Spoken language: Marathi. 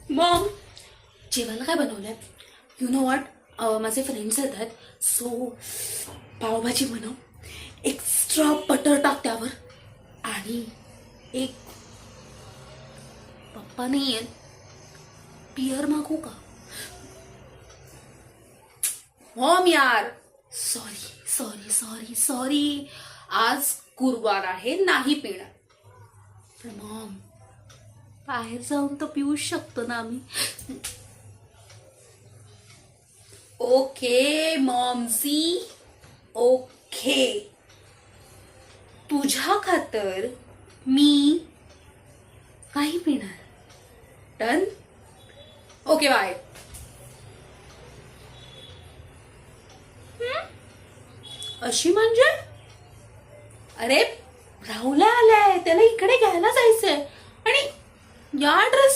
मॉम, जेवायला काय बनवलंय? यू नो वॉट, माझे फ्रेंड्स येत आहेत, सो पावभाजी बनव, एक्स्ट्रा बटर टाक त्यावर, आणि एक पप्पा नाही येत, पियर मागू का? मॉम यार, सॉरी सॉरी सॉरी सॉरी, आज गुरुवार आहे, नाही पिणार. पण मॉम, बाहेर जाऊन तर पिऊच शकतो ना आम्ही. ओके मॉमसी, ओके, तुझ्या खातर मी काही पिणार. डन? Okay bye. अशी म्हणजे? अरे राहुल आलाय, त्याला इकडे घ्यायला जायचंय, आणि या ड्रेस